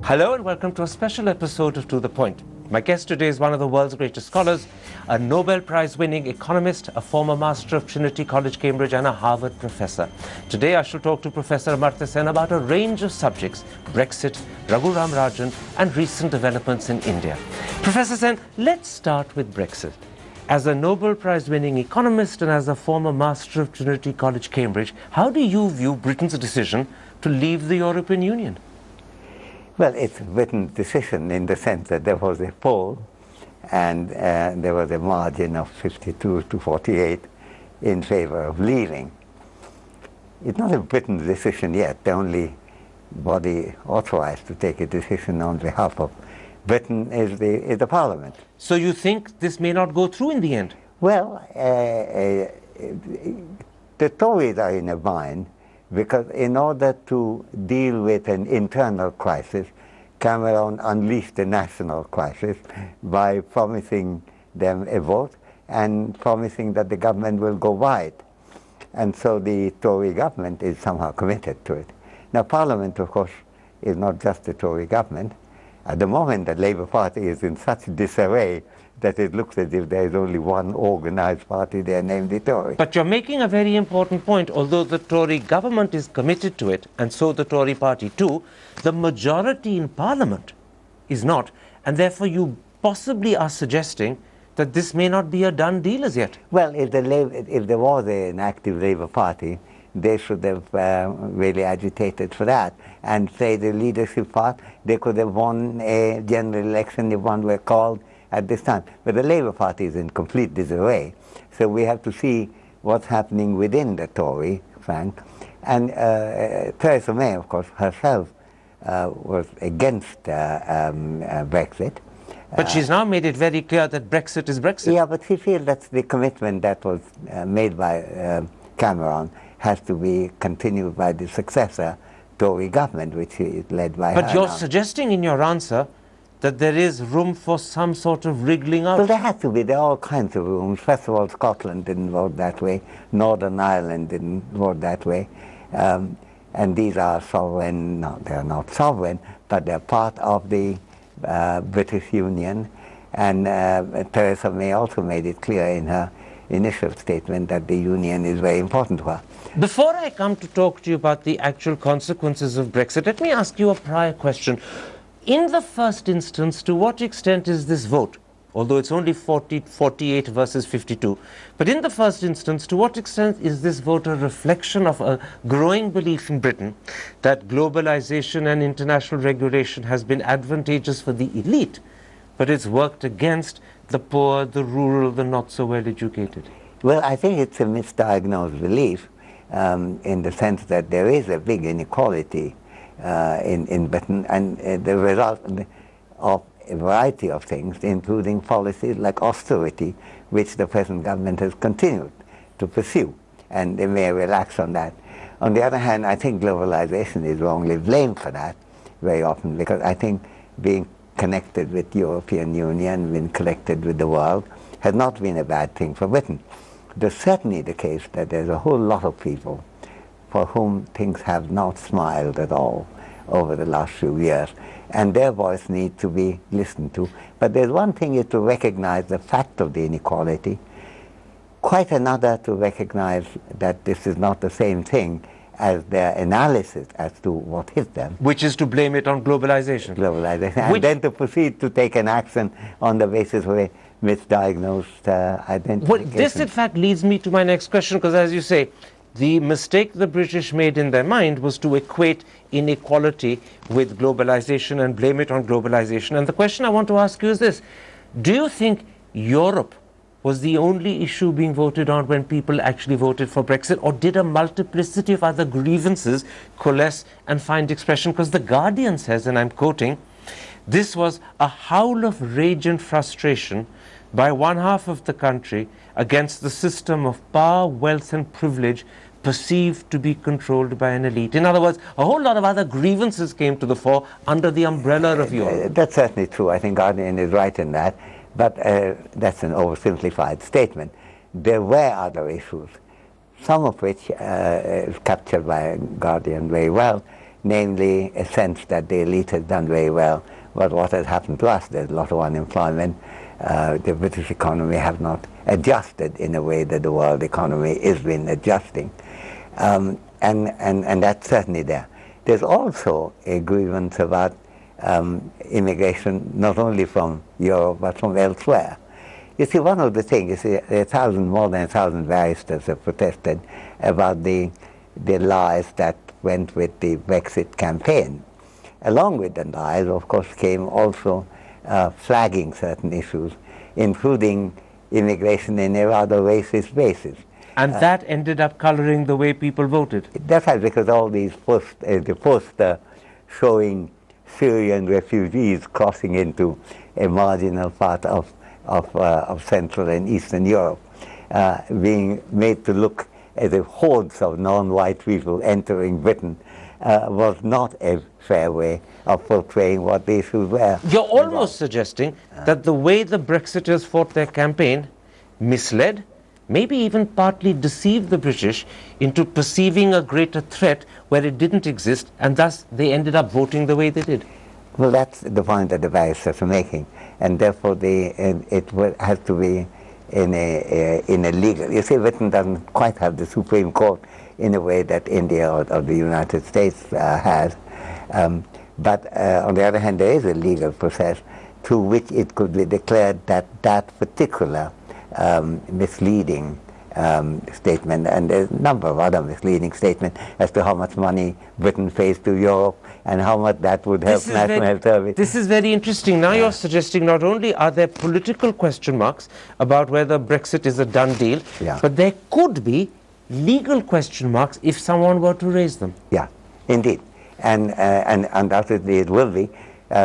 Hello and welcome to a special episode of To The Point. My guest today is one of the world's greatest scholars, a Nobel Prize-winning economist, a former master of Trinity College, Cambridge, and a Harvard professor. Today I shall talk to Professor Amartya Sen about a range of subjects: Brexit, Raghuram Rajan, and recent developments in India. Professor Sen, let's start with Brexit. As a Nobel Prize-winning economist and as a former master of Trinity College, Cambridge, how do you view Britain's decision to leave the European Union? Well, it's a written decision in the sense that there was a poll and there was a margin of 52 to 48 in favor of leaving. It's not a written decision yet. The only body authorized to take a decision on behalf of Britain is the Parliament. So you think this may not go through in the end? Well, the Tories are in a bind, because in order to deal with an internal crisis, Cameron unleashed a national crisis by promising them a vote and promising that the government will go wide. And so the Tory government is somehow committed to it. Now, Parliament, of course, is not just the Tory government. At the moment, the Labour Party is in such disarray that it looks as if there is only one organised party there named the Tory. But you're making a very important point. Although the Tory government is committed to it, and so the Tory party too, the majority in Parliament is not. And therefore you possibly are suggesting that this may not be a done deal as yet. Well, if there was an active Labour Party, they should have really agitated for that. And say the leadership part, they could have won a general election if one were called at this time. But the Labour Party is in complete disarray. So we have to see what's happening within the Tory flank. And Theresa May, of course, herself was against Brexit. But she's now made it very clear that Brexit is Brexit. Yeah, but she feels that the commitment that was made by Cameron has to be continued by the successor Tory government, which is led by her. But you're now suggesting in your answer that there is room for some sort of wriggling out. Well, there has to be. There are all kinds of rooms. First of all, Scotland didn't vote that way. Northern Ireland didn't vote that way. And these are sovereign. No, they're not sovereign, but they're part of the British Union. And Theresa May also made it clear in her initial statement that the Union is very important to her. Before I come to talk to you about the actual consequences of Brexit, let me ask you a prior question. In the first instance, to what extent is this vote, although it's only 48 versus 52, but in the first instance, to what extent is this vote a reflection of a growing belief in Britain that globalization and international regulation has been advantageous for the elite, but it's worked against the poor, the rural, the not so well educated? Well, I think it's a misdiagnosed belief in the sense that there is a big inequality in Britain, and the result of a variety of things, including policies like austerity, which the present government has continued to pursue, and they may relax on that. On the other hand, I think globalization is wrongly blamed for that very often, because I think being connected with the European Union, being connected with the world, has not been a bad thing for Britain. There's certainly the case that there's a whole lot of people for whom things have not smiled at all over the last few years, and their voice needs to be listened to. But there's one thing is to recognize the fact of the inequality, quite another to recognize that this is not the same thing as their analysis as to what hit them. Which is to blame it on globalization. Globalization, and then to proceed to take an action on the basis of a misdiagnosed identification. Well, this in fact leads me to my next question, because as you say, the mistake the British made in their mind was to equate inequality with globalization and blame it on globalization. And the question I want to ask you is this: do you think Europe was the only issue being voted on when people actually voted for Brexit, or did a multiplicity of other grievances coalesce and find expression? Because The Guardian says, and I'm quoting, "This was a howl of rage and frustration by one half of the country against the system of power, wealth and privilege perceived to be controlled by an elite." In other words, a whole lot of other grievances came to the fore under the umbrella of Europe. That's certainly true. I think Guardian is right in that, but that's an oversimplified statement. There were other issues, some of which is captured by Guardian very well. namely a sense that the elite has done very well, but what has happened to us, there's a lot of unemployment. The British economy have not adjusted in a way that the world economy has been adjusting. And that's certainly there. There's also a grievance about immigration, not only from Europe, but from elsewhere. You see, one of the things is more than 1,000 barristers have protested about the lies that went with the Brexit campaign. Along with the lies, of course, came also flagging certain issues, including immigration in a rather racist basis. And that ended up coloring the way people voted. That's right, because all these poster showing Syrian refugees crossing into a marginal part of Central and Eastern Europe, being made to look as if hordes of non-white people entering Britain, was not a fair way of portraying what the issues were. You're almost suggesting that the way the Brexiters fought their campaign misled, maybe even partly deceived the British into perceiving a greater threat where it didn't exist, and thus they ended up voting the way they did. Well, that's the point that the barristers are making, and therefore it has to be in a legal. You see, Britain doesn't quite have the Supreme Court in a way that India or the United States has. But on the other hand, there is a legal process through which it could be declared that that particular misleading statement, and there's a number of other misleading statements as to how much money Britain pays to Europe and how much that would help National Health Service. This is very interesting. Now you're suggesting not only are there political question marks about whether Brexit is a done deal, but there could be legal question marks if someone were to raise them. Yeah, indeed. And undoubtedly it will be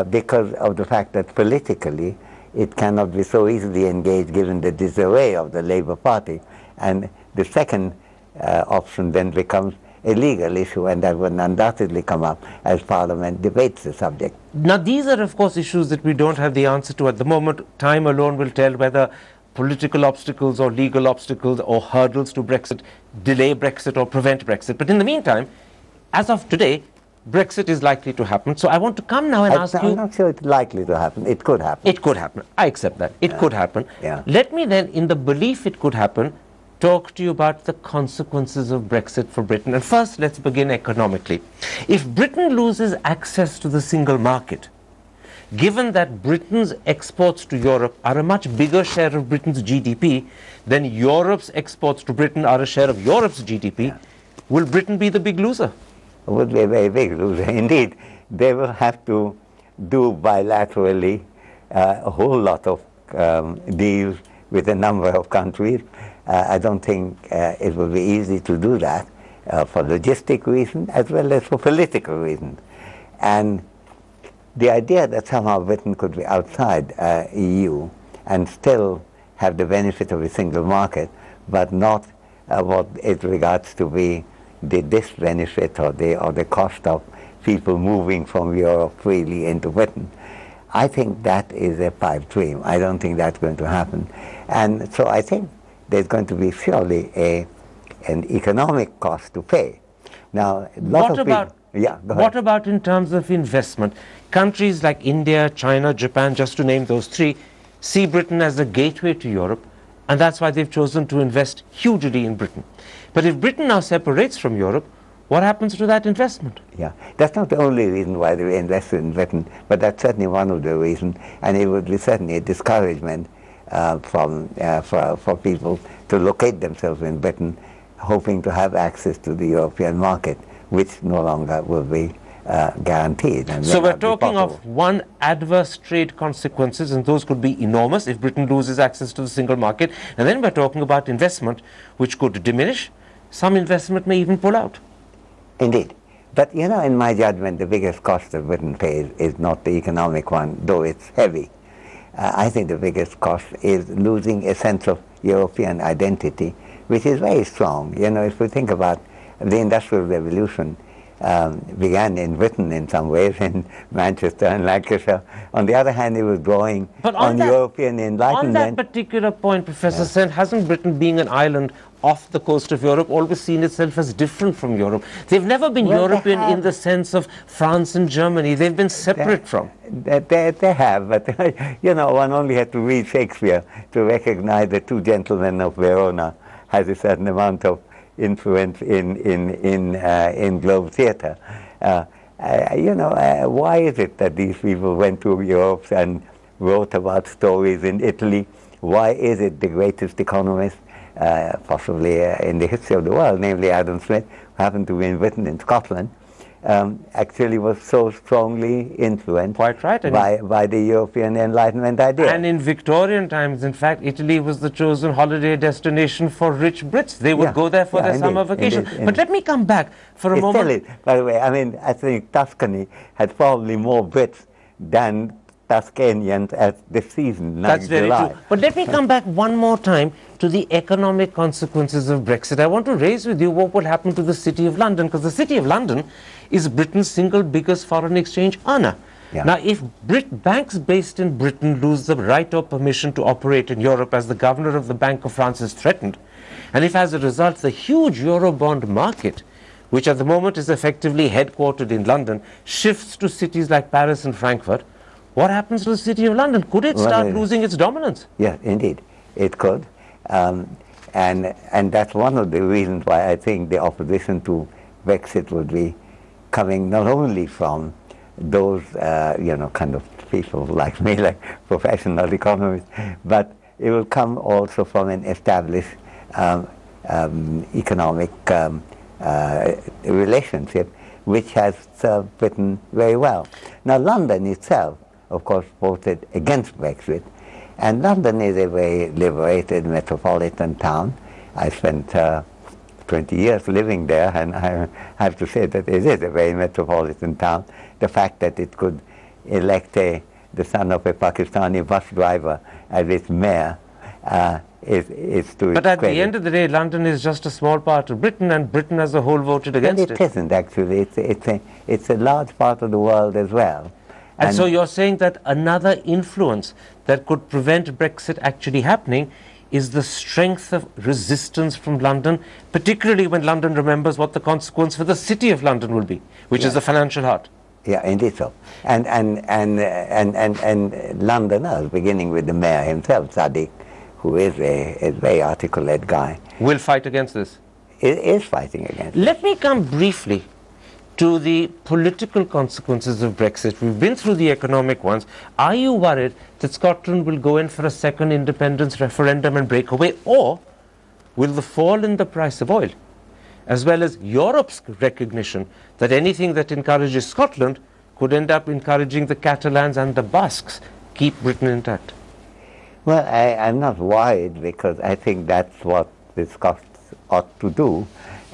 because of the fact that politically it cannot be so easily engaged given the disarray of the Labour Party. And the second option then becomes a legal issue, and that will undoubtedly come up as Parliament debates the subject. Now these are of course issues that we don't have the answer to at the moment. Time alone will tell whether political obstacles or legal obstacles or hurdles to Brexit delay Brexit or prevent Brexit. But in the meantime, as of today, Brexit is likely to happen. So I want to come now and ask you... I'm not sure it's likely to happen. It could happen. It could happen. I accept that. It could happen. Yeah. Let me then, in the belief it could happen, talk to you about the consequences of Brexit for Britain. And first, let's begin economically. If Britain loses access to the single market, given that Britain's exports to Europe are a much bigger share of Britain's GDP than Europe's exports to Britain are a share of Europe's GDP, will Britain be the big loser? It would be a very big loser. Indeed, they will have to do bilaterally a whole lot of deals with a number of countries. I don't think it will be easy to do that for logistic reasons as well as for political reasons. And the idea that somehow Britain could be outside EU and still have the benefit of a single market, but not what it regards to be the disbenefit or the cost of people moving from Europe freely into Britain, I think that is a pipe dream. I don't think that's going to happen. And so I think there's going to be surely an economic cost to pay. Now, what about in terms of investment? Countries like India, China, Japan, just to name those three, see Britain as a gateway to Europe, and that's why they've chosen to invest hugely in Britain. But if Britain now separates from Europe, what happens to that investment? Yeah, that's not the only reason why they invested in Britain, but that's certainly one of the reasons, and it would be certainly a discouragement for people to locate themselves in Britain, hoping to have access to the European market, which no longer will be guaranteed. And so we're talking of one, adverse trade consequences, and those could be enormous if Britain loses access to the single market. And then we're talking about investment, which could diminish. Some investment may even pull out. Indeed. But, you know, in my judgment, the biggest cost that Britain pays is not the economic one, though it's heavy. I think the biggest cost is losing a sense of European identity, which is very strong. You know, if we think about the Industrial Revolution, began in Britain in some ways, in Manchester and Lancashire. On the other hand, it was drawing on European Enlightenment. On that particular point, Professor Sen, hasn't Britain, being an island off the coast of Europe, always seen itself as different from Europe? They've never been European in the sense of France and Germany. They've been separate from. They have, but you know, one only had to read Shakespeare to recognize the Two Gentlemen of Verona has a certain amount of influence in globe theatre. You know, why is it that these people went to Europe and wrote about stories in Italy? Why is it the greatest economist, possibly in the history of the world, namely Adam Smith, who happened to be in Britain and Scotland, actually was so strongly influenced Quite right. by the European Enlightenment idea. And in Victorian times, in fact, Italy was the chosen holiday destination for rich Brits. They would go there for their summer vacation. But let me come back for a moment. Still is, by the way. I mean, I think Tuscany had probably more Brits than Tuscanians at this season. That's very true. But let me come back one more time to the economic consequences of Brexit. I want to raise with you what will happen to the City of London, because the City of London is Britain's single biggest foreign exchange earner. Yeah. Now, if banks based in Britain lose the right or permission to operate in Europe, as the governor of the Bank of France has threatened, and if as a result the huge Eurobond market, which at the moment is effectively headquartered in London, shifts to cities like Paris and Frankfurt, what happens to the City of London? Could it start losing its dominance? Yes, indeed, it could. And that's one of the reasons why I think the opposition to Brexit would be coming not only from those, you know, kind of people like me, like professional economists, but it will come also from an established economic relationship which has served Britain very well. Now, London itself, of course, voted against Brexit, and London is a very liberated metropolitan town. I spent 20 years living there, and I have to say that it is a very metropolitan town. The fact that it could elect the son of a Pakistani bus driver as its mayor is to But at the end of the day, London is just a small part of Britain, and Britain as a whole voted against it. It isn't, actually. It's a large part of the world as well. And so you're saying that another influence that could prevent Brexit actually happening is the strength of resistance from London, particularly when London remembers what the consequence for the City of London will be, which is the financial heart. Yeah, indeed so. And Londoners, beginning with the mayor himself, Sadiq, who is a very articulate guy, will fight against this. Is fighting against it. Let me come briefly to the political consequences of Brexit. We've been through the economic ones. Are you worried that Scotland will go in for a second independence referendum and break away? Or will the fall in the price of oil, as well as Europe's recognition that anything that encourages Scotland could end up encouraging the Catalans and the Basques, keep Britain intact? Well, I'm not worried, because I think that's what the Scots ought to do.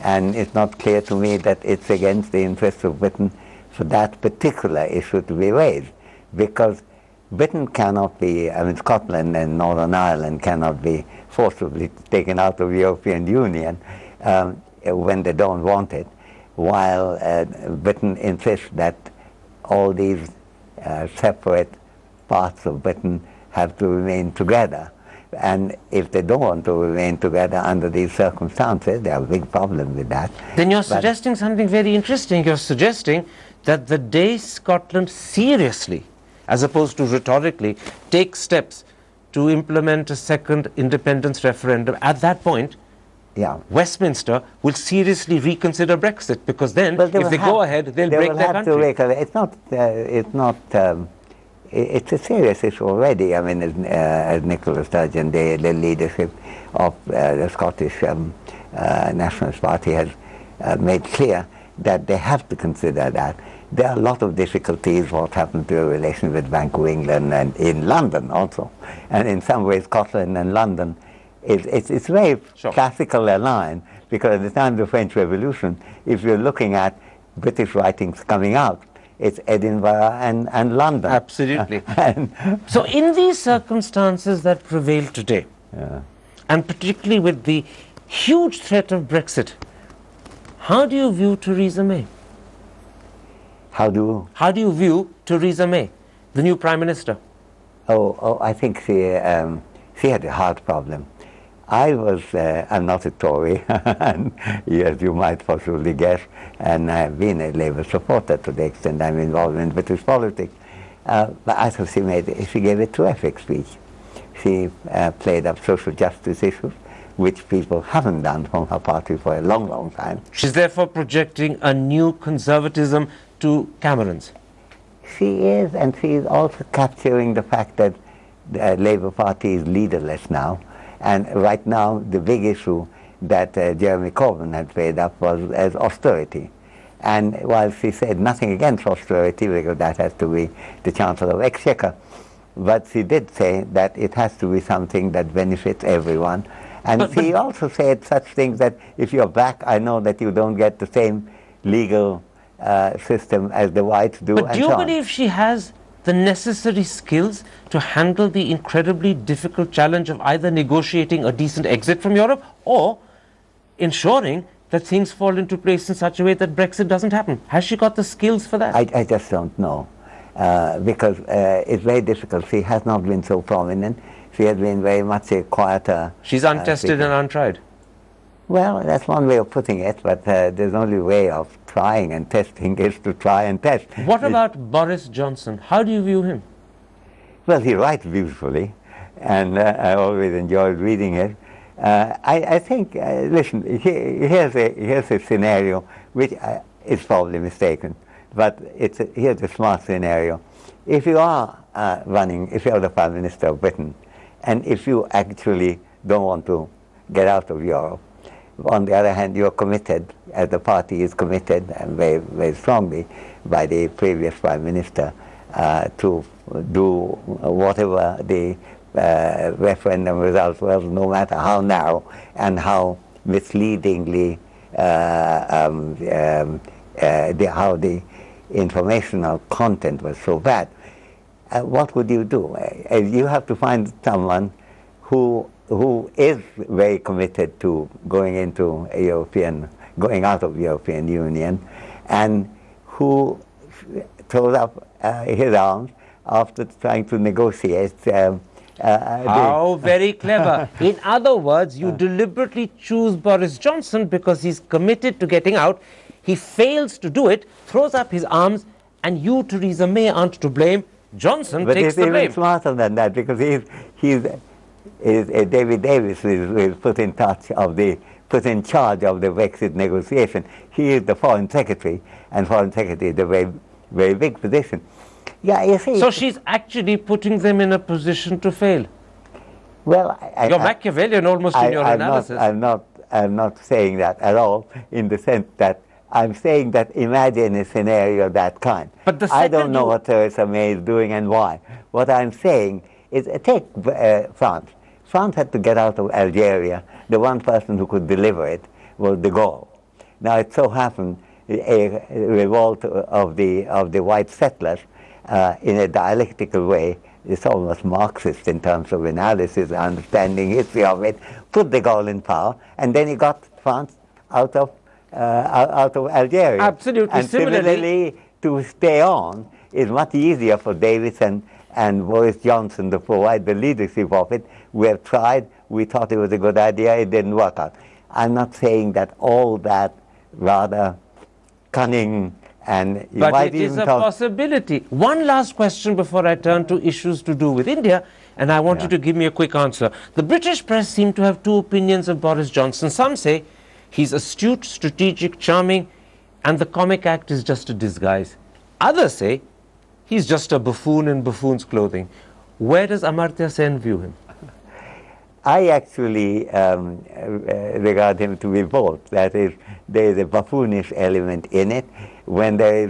And it's not clear to me that it's against the interests of Britain for that particular issue to be raised, because Britain cannot be, I mean, Scotland and Northern Ireland cannot be forcibly taken out of the European Union when they don't want it, while Britain insists that all these separate parts of Britain have to remain together. And if they don't want to remain together under these circumstances, there are big problems with that. Then you're suggesting something very interesting. You're suggesting that the day Scotland seriously, as opposed to rhetorically, takes steps to implement a second independence referendum, at that point, Westminster will seriously reconsider Brexit, because then, if they go ahead, they'll break their country. It's a serious issue already. I mean, as Nicola Sturgeon, the leadership of the Scottish Nationalist Party has made clear that they have to consider that. There are a lot of difficulties what happened to the relation with Bank of England and in London also. And in some ways, Scotland and London, it's very classical aligned, because at the time of the French Revolution, if you're looking at British writings coming out, it's Edinburgh and London. Absolutely. So in these circumstances that prevail today, and particularly with the huge threat of Brexit, how do you view Theresa May? How do? How do you view Theresa May, the new Prime Minister? I think she had a heart problem. I'm not a Tory, and as you might possibly guess, and I've been a Labour supporter to the extent I'm involved in British politics. But I thought she gave a terrific speech. She played up social justice issues, which people haven't done from her party for a long, long time. She's therefore projecting a new conservatism to Cameron's. She is, and she is also capturing the fact that the Labour Party is leaderless now. And right now, the big issue that Jeremy Corbyn had played up was as austerity. And while she said nothing against austerity, because that has to be the Chancellor of Exchequer, but she did say that it has to be something that benefits everyone. And she also said such things that if you're black, I know that you don't get the same legal system as the whites do. But do you believe she has the necessary skills to handle the incredibly difficult challenge of either negotiating a decent exit from Europe or ensuring that things fall into place in such a way that Brexit doesn't happen? Has she got the skills for that? I just don't know, because it's very difficult. She has not been so prominent. She has been very much a quieter... She's untested and untried. Well, that's one way of putting it, but there's only way of trying and testing is to try and test. What about Boris Johnson? How do you view him? Well, he writes beautifully, and I always enjoyed reading it. I think, listen, here's a scenario which is probably mistaken, but here's a smart scenario. If you are if you're the Prime Minister of Britain, and if you actually don't want to get out of Europe, on the other hand, you're committed, as the party is committed, and very, very strongly, by the previous Prime Minister, to do whatever the referendum result was, no matter how narrow and how misleadingly, how the informational content was so bad. What would you do? You have to find someone who is very committed to going out of the European Union, and who throws up his arms after trying to negotiate. How very clever. In other words, you deliberately choose Boris Johnson because he's committed to getting out. He fails to do it, throws up his arms, and you, Theresa May, aren't to blame. Johnson takes the blame. But he's even smarter than that, because David Davis is put in charge of the Brexit negotiation. He is the Foreign Secretary, and Foreign Secretary is a very, very big position. Yeah, you see. So she's actually putting them in a position to fail. Well, you're Machiavellian almost in your analysis. I'm not saying that at all, in the sense that I'm saying that imagine a scenario of that kind. But I don't know what Theresa May is doing and why. What I'm saying is, take France. France had to get out of Algeria. The one person who could deliver it was de Gaulle. Now it so happened a revolt of the white settlers in a dialectical way. It's almost Marxist in terms of analysis, understanding history of it, put de Gaulle in power, and then he got France out of Algeria. Absolutely. And similarly, to stay on is much easier for Davis and Boris Johnson to provide the leadership of it. We have tried, we thought it was a good idea, it didn't work out. I'm not saying that all that rather cunning and... But it is a possibility. One last question before I turn to issues to do with India, and I want you to give me a quick answer. The British press seem to have two opinions of Boris Johnson. Some say he's astute, strategic, charming, and the comic act is just a disguise. Others say he's just a buffoon in buffoon's clothing. Where does Amartya Sen view him? I actually regard him to be both. That is, there is a buffoonish element in it. When there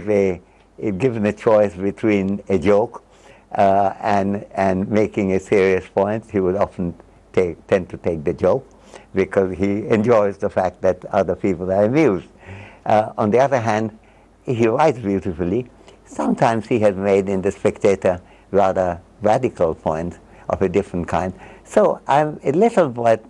is given a choice between a joke and making a serious point, he would often tend to take the joke, because he enjoys the fact that other people are amused. On the other hand, he writes beautifully. Sometimes he has made in The Spectator rather radical points of a different kind. So I'm a little bit,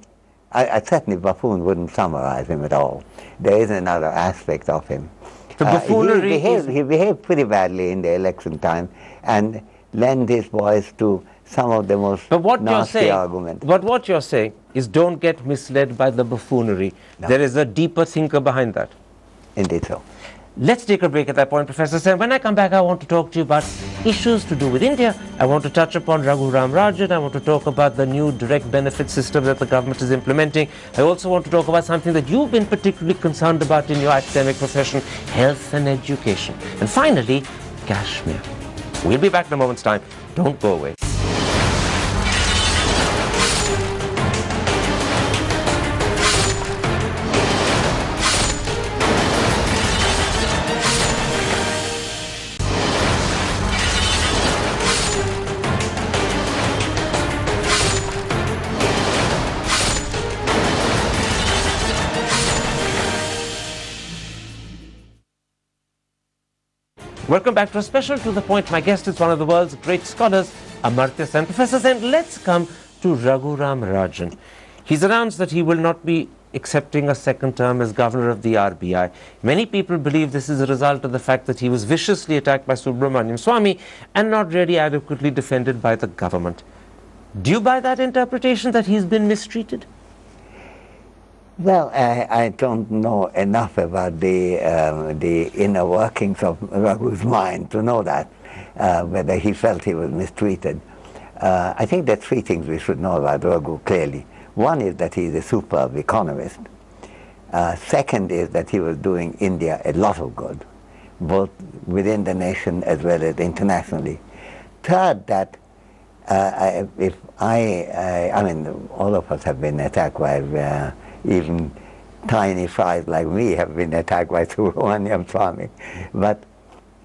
I certainly buffoon wouldn't summarize him at all. There is another aspect of him. The buffoonery he behaved pretty badly in the election time and lent his voice to some of the most nasty arguments. But what you're saying is don't get misled by the buffoonery. No. There is a deeper thinker behind that. Indeed so. Let's take a break at that point, Professor Sen. When I come back, I want to talk to you about issues to do with India. I want to touch upon Raghuram Rajan. I want to talk about the new direct benefit system that the government is implementing. I also want to talk about something that you've been particularly concerned about in your academic profession, health and education. And finally, Kashmir. We'll be back in a moment's time. Don't go away. Welcome back to a special To The Point. My guest is one of the world's great scholars, Amartya Sen. Professor Sen, let's come to Raghuram Rajan. He's announced that he will not be accepting a second term as governor of the RBI. Many people believe this is a result of the fact that he was viciously attacked by Subramaniam Swamy and not really adequately defended by the government. Do you buy that interpretation that he's been mistreated? Well, I don't know enough about the inner workings of Raghu's mind to know that, whether he felt he was mistreated. I think there are three things we should know about Raghu clearly. One is that he's a superb economist. Second is that he was doing India a lot of good, both within the nation as well as internationally. Third, that I mean, all of us have been attacked by even tiny fries like me have been attacked by Subramaniam Swamy. But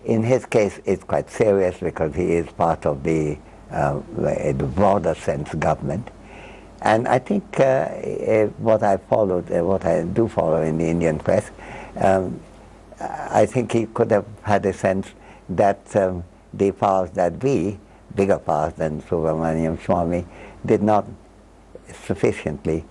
in his case, it's quite serious because he is part of the broader sense government. And I think what I do follow in the Indian press, I think he could have had a sense that the powers that be, bigger powers than Subramaniam Swamy, did not sufficiently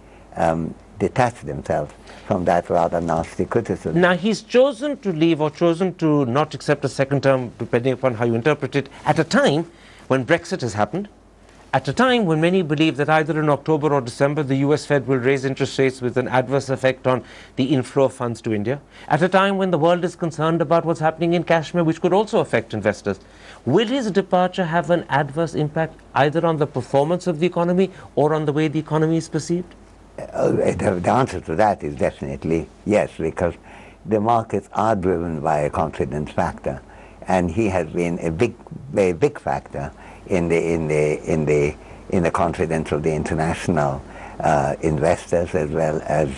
detach themselves from that rather nasty criticism. Now, he's chosen to leave or chosen to not accept a second term, depending upon how you interpret it, at a time when Brexit has happened, at a time when many believe that either in October or December the US Fed will raise interest rates with an adverse effect on the inflow of funds to India, at a time when the world is concerned about what's happening in Kashmir, which could also affect investors. Will his departure have an adverse impact either on the performance of the economy or on the way the economy is perceived? The answer to that is definitely yes, because the markets are driven by a confidence factor, and he has been a big factor in the confidence of the international investors as well as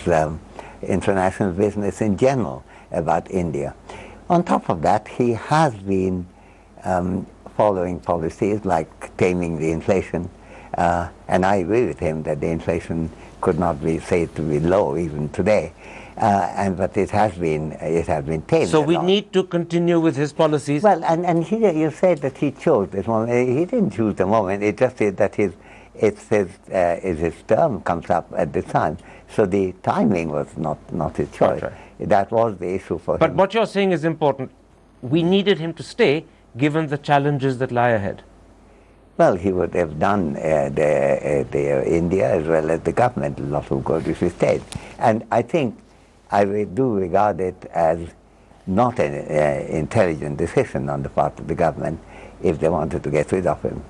international business in general about India. On top of that, he has been following policies like taming the inflation, and I agree with him that the inflation could not be said to be low even today, but it has been tamed. So we need to continue with his policies. Well, and here you said that he chose this moment. He didn't choose the moment. It just is that his term comes up at this time. So the timing was not his choice. Right. That was the issue for him. But what you're saying is important. We needed him to stay, given the challenges that lie ahead. Well, he would have done India as well as the government a lot of good if he stayed. And I think I do regard it as not an intelligent decision on the part of the government if they wanted to get rid of him.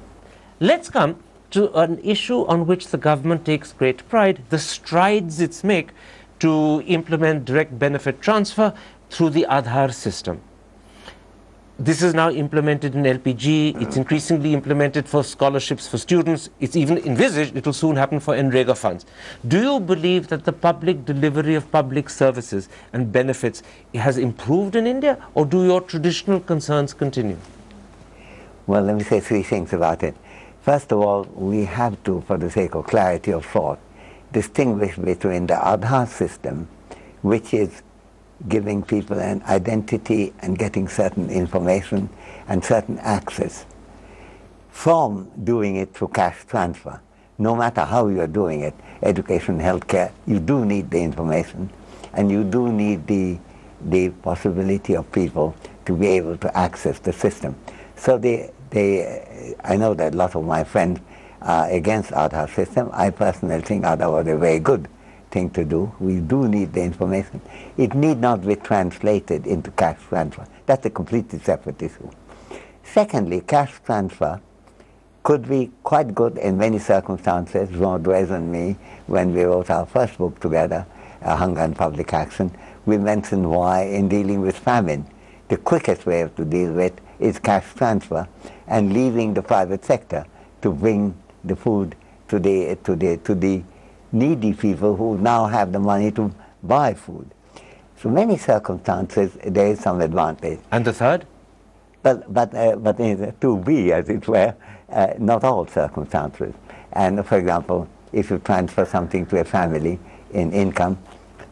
Let's come to an issue on which the government takes great pride, the strides it's make to implement direct benefit transfer through the Aadhaar system. This is now implemented in LPG, it's increasingly implemented for scholarships for students, it's even envisaged it will soon happen for NREGA funds. Do you believe that the public delivery of public services and benefits has improved in India, or do your traditional concerns continue? Well, let me say three things about it. First of all, we have to, for the sake of clarity of thought, distinguish between the Aadhaar system, which is giving people an identity and getting certain information and certain access, from doing it through cash transfer. No matter how you're doing it, education, healthcare, you do need the information and you do need the the possibility of people to be able to access the system. So I know that a lot of my friends are against Aadhaar system. I personally think Aadhaar was a very good thing to do. We do need the information. It need not be translated into cash transfer. That's a completely separate issue. Secondly, cash transfer could be quite good in many circumstances. Rodriguez and me, when we wrote our first book together, Hunger and Public Action, we mentioned why in dealing with famine, the quickest way to deal with is cash transfer and leaving the private sector to bring the food to the needy people who now have the money to buy food. So many circumstances there is some advantage. And the third? But to be, as it were, not all circumstances. And for example, if you transfer something to a family in income,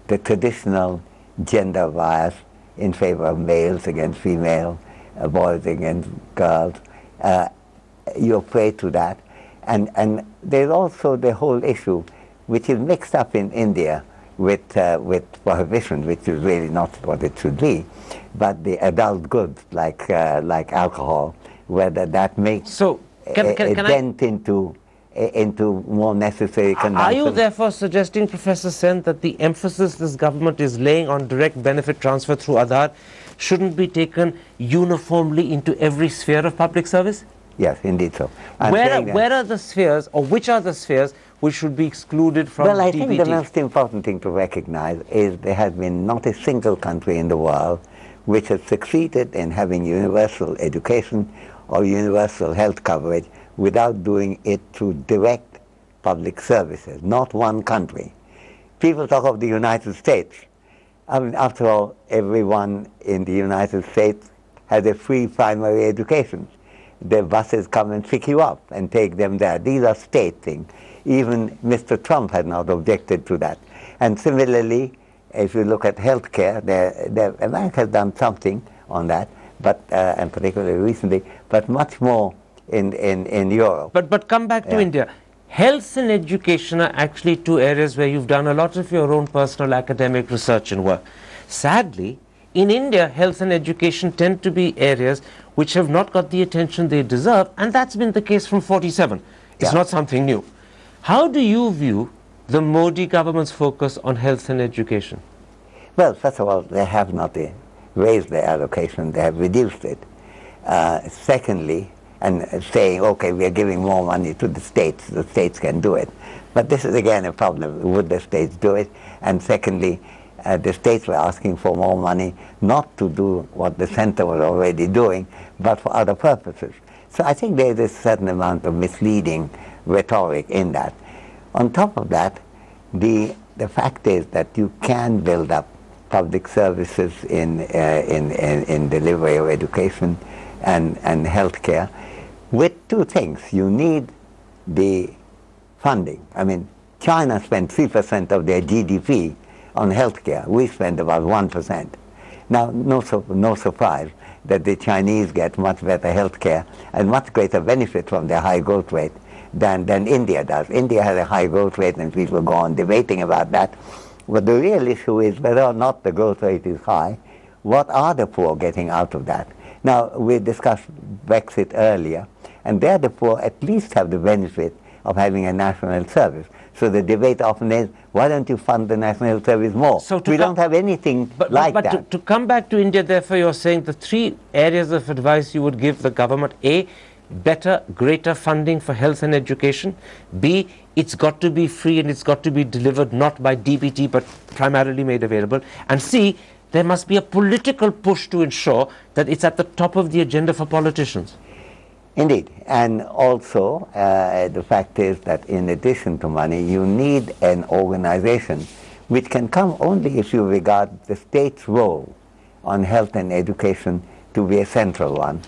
the traditional gender bias in favor of males against female, boys against girls, you're prey to that. And there's also the whole issue, which is mixed up in India with prohibition, which is really not what it should be, but the adult goods like alcohol, whether that makes a dent into more necessary consumption. Are you therefore suggesting, Professor Sen, that the emphasis this government is laying on direct benefit transfer through Aadhaar shouldn't be taken uniformly into every sphere of public service? Yes, indeed so. Where are the spheres, or which are the spheres which should be excluded from Well, I DBT? think the most important thing to recognize is there has been not a single country in the world which has succeeded in having universal education or universal health coverage without doing it through direct public services. Not one country. People talk of the United States. I mean, after all, everyone in the United States has a free primary education. Their buses come and pick you up and take them there. These are state things. Even Mr. Trump had not objected to that. And similarly, if you look at healthcare, America has done something on that, but and particularly recently, but much more in Europe. But come back to India. Health and education are actually two areas where you've done a lot of your own personal academic research and work. Sadly, in India, health and education tend to be areas which have not got the attention they deserve, and that's been the case from 47. It's not something new. How do you view the Modi government's focus on health and education? Well, first of all, they have not raised their allocation, they have reduced it. Secondly, and saying, okay, we are giving more money to the states can do it. But this is again a problem, would the states do it? And secondly, the states were asking for more money, not to do what the center was already doing, but for other purposes. So I think there is a certain amount of misleading rhetoric in that. On top of that, the fact is that you can build up public services in delivery of education and healthcare with two things. You need the funding. I mean, China spent 3% of their GDP on healthcare. We spend about 1%. Now, no surprise that the Chinese get much better healthcare and much greater benefit from their high growth rate than India does. India has a high growth rate and people go on debating about that. But the real issue is whether or not the growth rate is high, what are the poor getting out of that? Now, we discussed Brexit earlier, and there the poor at least have the benefit of having a national service. So the debate often is, why don't you fund the national service more? So we don't have anything like that. But to come back to India, therefore, you're saying the three areas of advice you would give the government: A, better, greater funding for health and education; B, it's got to be free and it's got to be delivered not by DBT but primarily made available; and C, there must be a political push to ensure that it's at the top of the agenda for politicians. Indeed, and also the fact is that in addition to money, you need an organization which can come only if you regard the state's role on health and education to be a central one.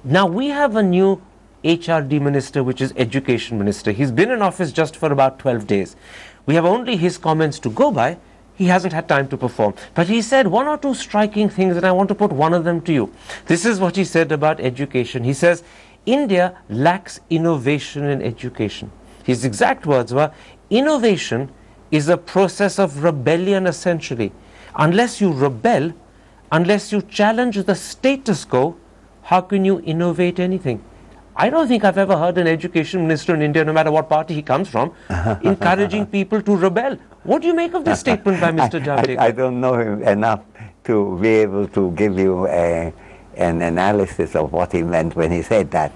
Now we have a new HRD minister, which is Education Minister. He's been in office just for about 12 days. We have only his comments to go by. He hasn't had time to perform. But he said one or two striking things, and I want to put one of them to you. This is what he said about education. He says, India lacks innovation in education. His exact words were, innovation is a process of rebellion essentially. Unless you rebel, unless you challenge the status quo, how can you innovate anything? I don't think I've ever heard an education minister in India, no matter what party he comes from, encouraging people to rebel. What do you make of this statement by Mr. Javadekar? I don't know him enough to be able to give you an analysis of what he meant when he said that.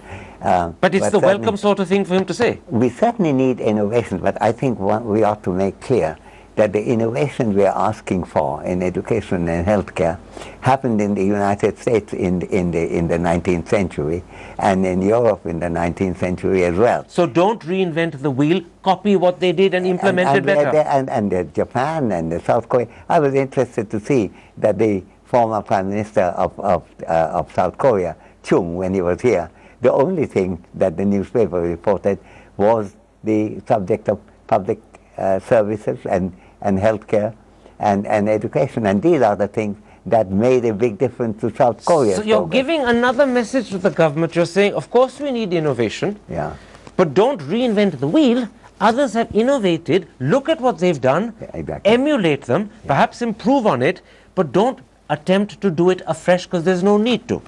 But it's the welcome sort of thing for him to say. We certainly need innovation, but I think we ought to make clear that the innovation we are asking for in education and healthcare happened in the United States in the 19th century, and in Europe in the 19th century as well. So don't reinvent the wheel, copy what they did and implement it better. And Japan and the South Korea. I was interested to see that the former Prime Minister of South Korea, Chung, when he was here, the only thing that the newspaper reported was the subject of public services and healthcare and education. And these are the things that made a big difference to South Korea. So you're giving another message to the government. You're saying, of course we need innovation, yeah, but don't reinvent the wheel. Others have innovated. Look at what they've done. Yeah, exactly. Emulate them, perhaps improve on it, but don't attempt to do it afresh because there's no need to.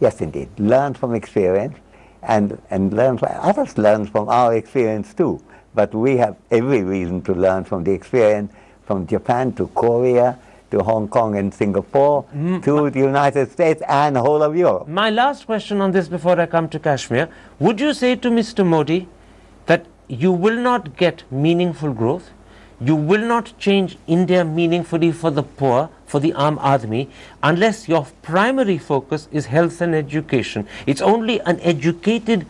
Yes, indeed. Learn from experience, and others learn from our experience too. But we have every reason to learn from the experience from Japan to Korea to Hong Kong and Singapore to the United States and the whole of Europe. My last question on this before I come to Kashmir. Would you say to Mr. Modi that you will not get meaningful growth, you will not change India meaningfully for the poor, for the Aam Aadmi, unless your primary focus is health and education? It's only an educated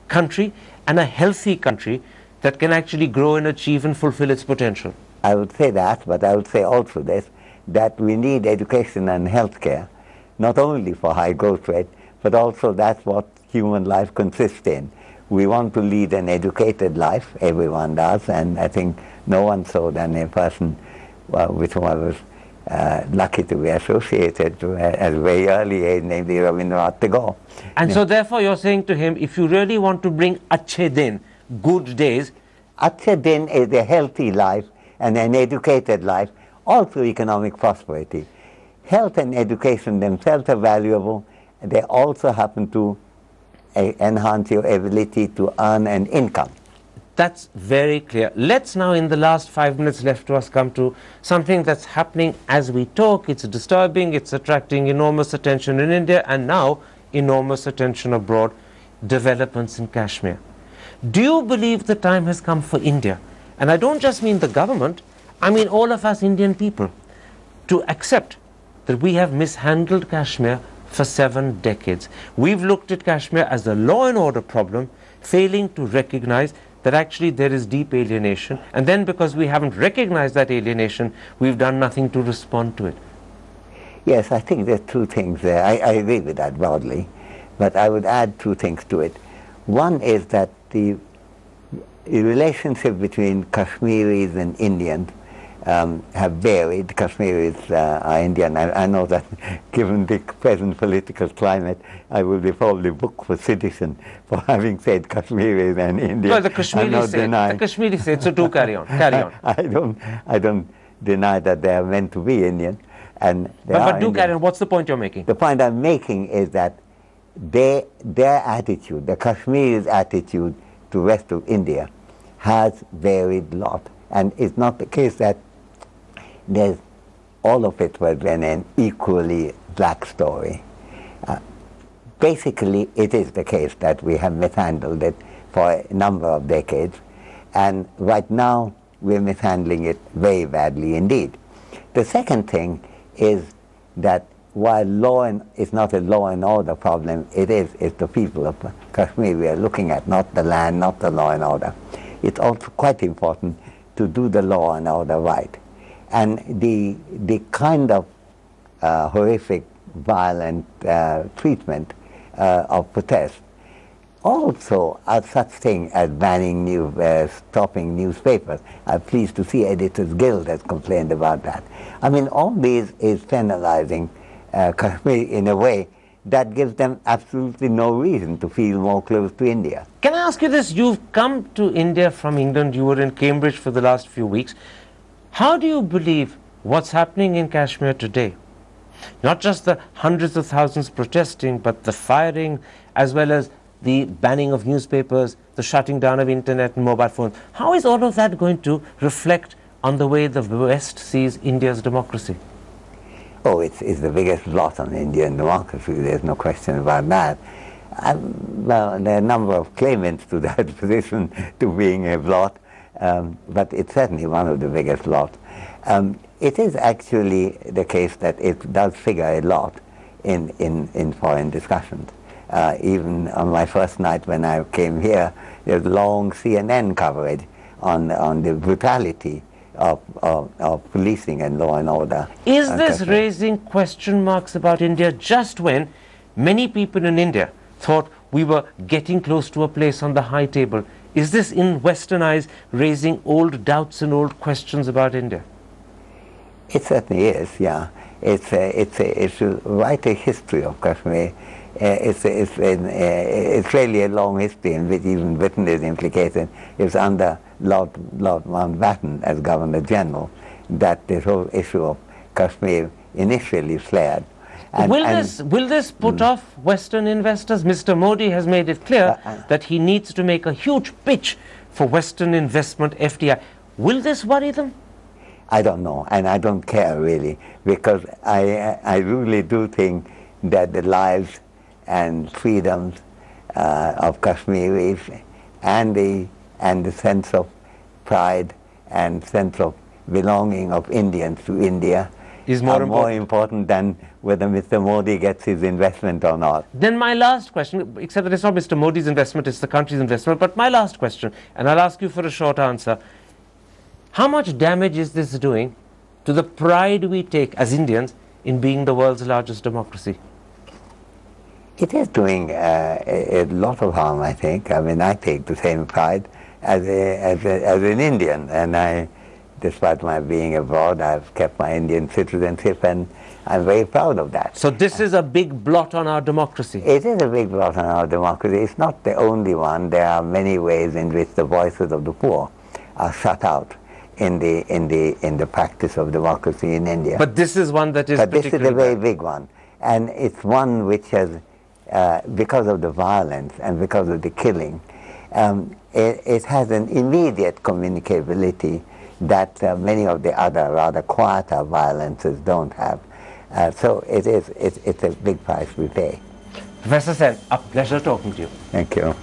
country and a healthy country that can actually grow and achieve and fulfill its potential. I would say that, but I would say also this, that we need education and healthcare, not only for high growth rate, but also that's what human life consists in. We want to lead an educated life, everyone does, and I think no one so than a person with whom I was lucky to be associated at a very early age, namely Rabindranath Tagore. And so therefore you're saying to him, if you really want to bring Achhe Din, good days, Achhe Din is a healthy life and an educated life, also economic prosperity. Health and education themselves are valuable, and they also happen to enhance your ability to earn an income. That's very clear. Let's now, in the last 5 minutes left to us, come to something that's happening as we talk. It's disturbing, it's attracting enormous attention in India, and now enormous attention abroad, developments in Kashmir. Do you believe the time has come for India, and I don't just mean the government, I mean all of us Indian people, to accept that we have mishandled Kashmir for 7 decades. We've looked at Kashmir as a law and order problem, failing to recognize that actually there is deep alienation, and then because we haven't recognized that alienation, we've done nothing to respond to it. Yes, I think there are 2 things there. I agree with that broadly, but I would add 2 things to it. One is that the relationship between Kashmiris and Indians have varied. Kashmiris are Indian. I know that given the present political climate, I will be probably booked for sedition for having said Kashmiris and Indian. Well, the Kashmiris say it, so do carry on. Carry on. I don't deny that they are meant to be Indian. And but do carry on. What's the point you're making? The point I'm making is that their attitude, the Kashmiris' attitude to rest of India has varied a lot. And it's not the case that there's all of it was an equally black story. Basically, it is the case that we have mishandled it for a number of decades, and right now we're mishandling it very badly indeed. The second thing is that while it's not a law and order problem, it's the people of Kashmir we are looking at, not the land, not the law and order. It's also quite important to do the law and order right. And the kind of horrific, violent treatment of protest also are such things as stopping newspapers. I'm pleased to see Editors Guild has complained about that. I mean, all these is penalizing Kashmir in a way that gives them absolutely no reason to feel more close to India. Can I ask you this? You've come to India from England. You were in Cambridge for the last few weeks. How do you believe what's happening in Kashmir today Not just the hundreds of thousands protesting, but the firing, as well as the banning of newspapers, the shutting down of internet and mobile phones. How is all of that going to reflect on the way the West sees India's democracy? Oh, it's the biggest blot on Indian democracy. There's no question about that. Well, there are a number of claimants to that position, to being a blot, but it's certainly one of the biggest blots. It is actually the case that it does figure a lot in foreign discussions. Even on my first night when I came here, there's long CNN coverage on the brutality of policing and law and order. Is this raising question marks about India just when many people in India thought we were getting close to a place on the high table? Is this, in Western eyes, raising old doubts and old questions about India? It certainly is, yeah. It's to write a history of Kashmir. It's really a long history in which even Britain is implicated. It's under Lord Mountbatten as Governor General that this whole issue of Kashmir initially flared. Will this put off Western investors? Mr. Modi has made it clear that he needs to make a huge pitch for Western investment, FDI. Will this worry them? I don't know, and I don't care really, because I really do think that the lives and freedoms of Kashmiris and the sense of pride and sense of belonging of Indians to India is more important than whether Mr. Modi gets his investment or not. Then my last question, except that it's not Mr. Modi's investment, it's the country's investment, but my last question, and I'll ask you for a short answer. How much damage is this doing to the pride we take as Indians in being the world's largest democracy? It is doing a lot of harm, I think. I mean, I take the same pride as an Indian, and despite my being abroad, I've kept my Indian citizenship, and I'm very proud of that. So this is a big blot on our democracy? It is a big blot on our democracy. It's not the only one. There are many ways in which the voices of the poor are shut out in the practice of democracy in India. But this is one that is But this is a very bad. big one. And it's one which has, because of the violence and because of the killing, it has an immediate communicability that many of the other rather quieter violences don't have. So it's a big price we pay. Professor Sen, a pleasure talking to you. Thank you.